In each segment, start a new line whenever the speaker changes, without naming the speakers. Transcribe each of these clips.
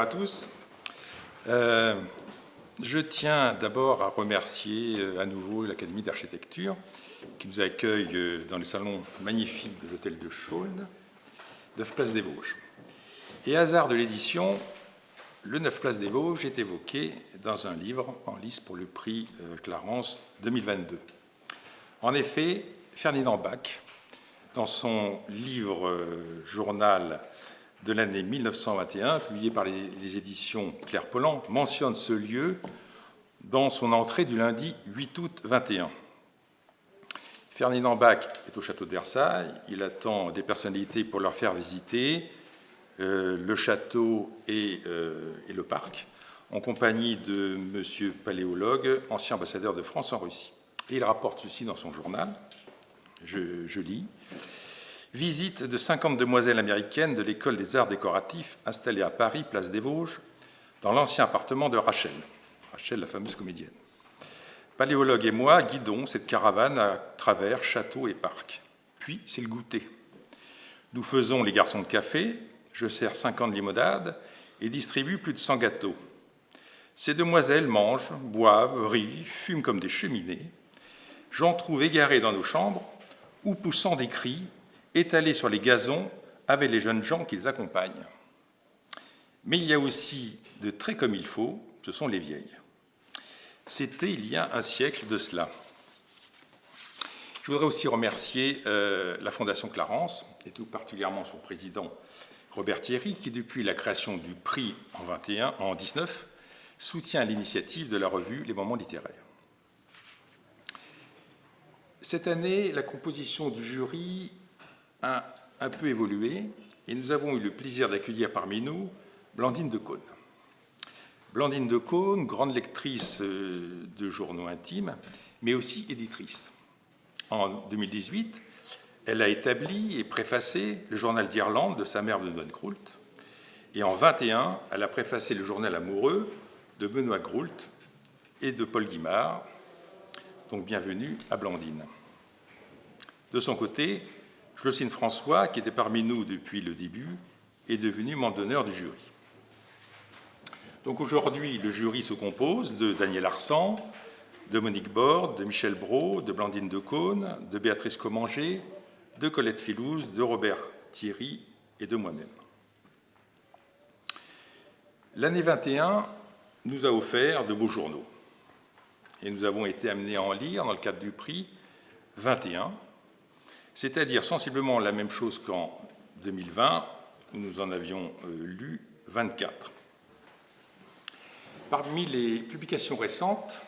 à tous. Je tiens d'abord à remercier à nouveau l'Académie d'architecture qui nous accueille dans le salon magnifique de l'hôtel de Chaulnes, 9 Place des Vosges. Et hasard de l'édition, le 9 Place des Vosges est évoqué dans un livre en lice pour le prix Clarence 2022. En effet, Ferdinand Bach, dans son livre journal de l'année 1921, publié par les éditions Claire Pollan, mentionne ce lieu dans son entrée du lundi 8 août 21. Ferdinand Bach est au château de Versailles, il attend des personnalités pour leur faire visiter le château et le parc, en compagnie de M. Paléologue, ancien ambassadeur de France en Russie. Et il rapporte ceci dans son journal, je lis. Visite de 50 demoiselles américaines de l'école des arts décoratifs installée à Paris, place des Vosges, dans l'ancien appartement de Rachel, la fameuse comédienne. Paléologue et moi guidons cette caravane à travers château et parc. Puis c'est le goûter. Nous faisons les garçons de café, je sers 50 limonades et distribue plus de 100 gâteaux. Ces demoiselles mangent, boivent, rient, fument comme des cheminées. J'en trouve égarés dans nos chambres ou poussant des cris, étalés sur les gazons avec les jeunes gens qu'ils accompagnent. Mais il y a aussi de très comme il faut, ce sont les vieilles. C'était il y a un siècle de cela. Je voudrais aussi remercier la Fondation Clarence, et tout particulièrement son président Robert Thierry, qui depuis la création du prix en 19 soutient l'initiative de la revue Les Moments littéraires. Cette année, la composition du jury a un peu évolué et nous avons eu le plaisir d'accueillir parmi nous Blandine de Caunes. Blandine de Caunes, grande lectrice de journaux intimes, mais aussi éditrice. En 2018, elle a établi et préfacé le journal d'Irlande de sa mère Benoît Groult. Et en 2021, elle a préfacé le journal amoureux de Benoît Groult et de Paul Guimard. Donc bienvenue à Blandine. De son côté, Jocelyne François, qui était parmi nous depuis le début, est devenue membre d'honneur du jury. Donc aujourd'hui, le jury se compose de Daniel Arsan, de Monique Borde, de Michel Brault, de Blandine de Caunes, de Béatrice Commanger, de Colette Filouz, de Robert Thierry et de moi-même. L'année 21 nous a offert de beaux journaux et nous avons été amenés à en lire, dans le cadre du prix, 21, c'est-à-dire sensiblement la même chose qu'en 2020, où nous en avions lu 24. Parmi les publications récentes,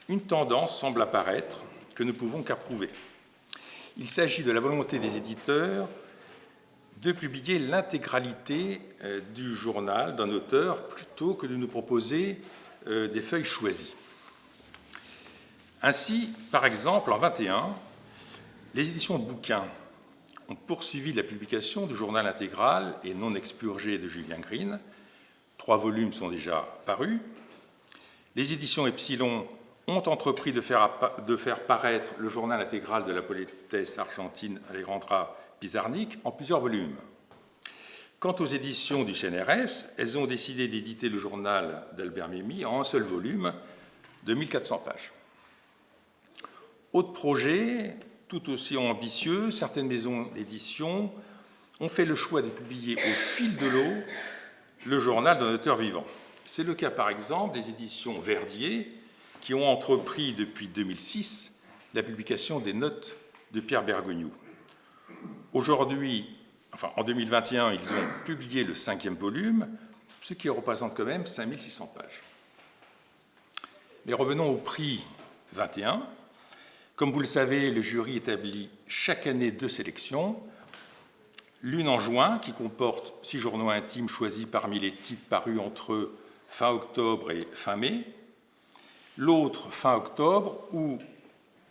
une tendance semble apparaître que nous ne pouvons qu'approuver. Il s'agit de la volonté des éditeurs de publier l'intégralité du journal d'un auteur plutôt que de nous proposer des feuilles choisies. Ainsi, par exemple, en 21, les éditions Bouquin ont poursuivi la publication du journal intégral et non expurgé de Julien Green. 3 volumes sont déjà parus. Les éditions Epsilon ont entrepris de faire paraître le journal intégral de la poétesse argentine Alejandra Pizarnik en plusieurs volumes. Quant aux éditions du CNRS, elles ont décidé d'éditer le journal d'Albert Memmi en un seul volume de 1400 pages. Autre projet, tout aussi ambitieux, certaines maisons d'édition ont fait le choix de publier au fil de l'eau le journal d'un auteur vivant. C'est le cas, par exemple, des éditions Verdier, qui ont entrepris depuis 2006 la publication des notes de Pierre Bergogneau. Aujourd'hui, en 2021, ils ont publié le 5e volume, ce qui représente quand même 5600 pages. Mais revenons au prix 21. Comme vous le savez, le jury établit chaque année 2 sélections. L'une en juin, qui comporte 6 journaux intimes choisis parmi les titres parus entre fin octobre et fin mai. L'autre, fin octobre, où,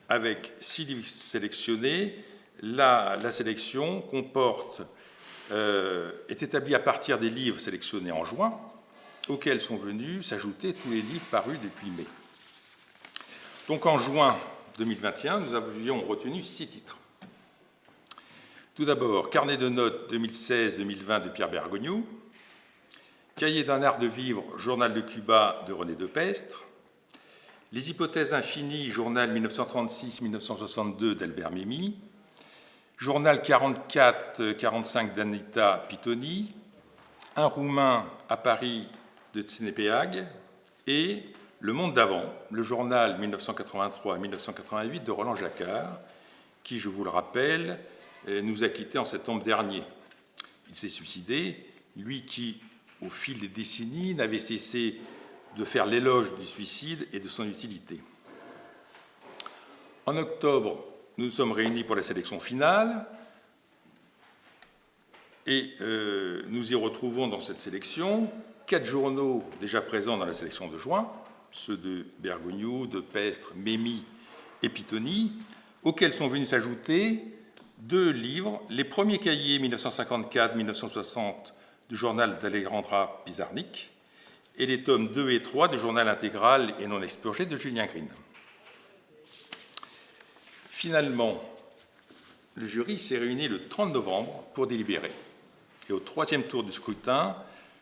avec 6 livres sélectionnés, la sélection est établie à partir des livres sélectionnés en juin, auxquels sont venus s'ajouter tous les livres parus depuis mai. Donc en juin 2021, nous avions retenu 6 titres. Tout d'abord, Carnet de notes 2016-2020 de Pierre Bergogneau, Cahier d'un art de vivre, Journal de Cuba de René Depestre. Les hypothèses infinies, journal 1936-1962 d'Albert Memmi. Journal 44-45 d'Anita Pitoni. Un roumain à Paris de Tsnepeag. Et Le Monde d'avant, le journal 1983-1988 de Roland Jacquard, qui, je vous le rappelle, nous a quittés en septembre dernier. Il s'est suicidé, lui qui, au fil des décennies, n'avait cessé de faire l'éloge du suicide et de son utilité. En octobre, nous nous sommes réunis pour la sélection finale et nous y retrouvons dans cette sélection 4 journaux déjà présents dans la sélection de juin, ceux de Bergogneau, Depestre, Memmi et Pitoni, auxquels sont venus s'ajouter 2 livres, les premiers cahiers 1954-1960 du journal d'Alejandra Pizarnik et les tomes 2 et 3 du journal intégral et non expurgé de Julien Green. Finalement, le jury s'est réuni le 30 novembre pour délibérer. Et au 3e tour du scrutin,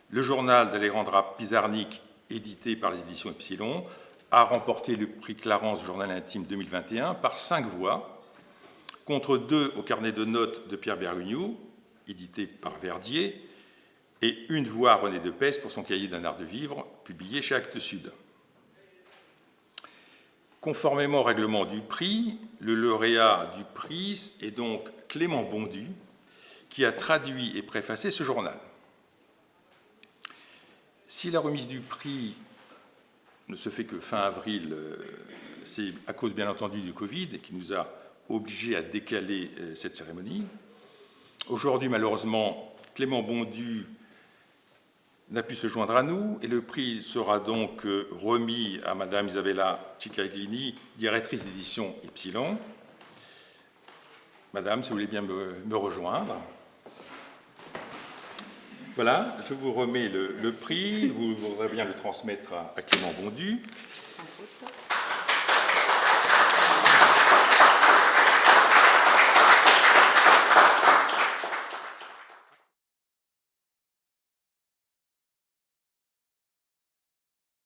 le journal d'Alejandra Pizarnik, édité par les éditions Epsilon, a remporté le prix Clarence Journal intime 2021 par 5 voix, contre 2 au carnet de notes de Pierre Bergogneau, édité par Verdier, et 1 voix à René Depestre pour son cahier d'un art de vivre, publié chez Actes Sud. Conformément au règlement du prix, le lauréat du prix est donc Clément Bondu, qui a traduit et préfacé ce journal. Si la remise du prix ne se fait que fin avril, c'est à cause bien entendu du Covid et qui nous a obligés à décaler cette cérémonie. Aujourd'hui, malheureusement, Clément Bondu n'a pu se joindre à nous et le prix sera donc remis à Madame Isabella Ciccaglini, directrice d'édition Epsilon. Madame, si vous voulez bien me rejoindre. Voilà, je vous remets le prix, vous voudrez bien le transmettre à Clément Bondu.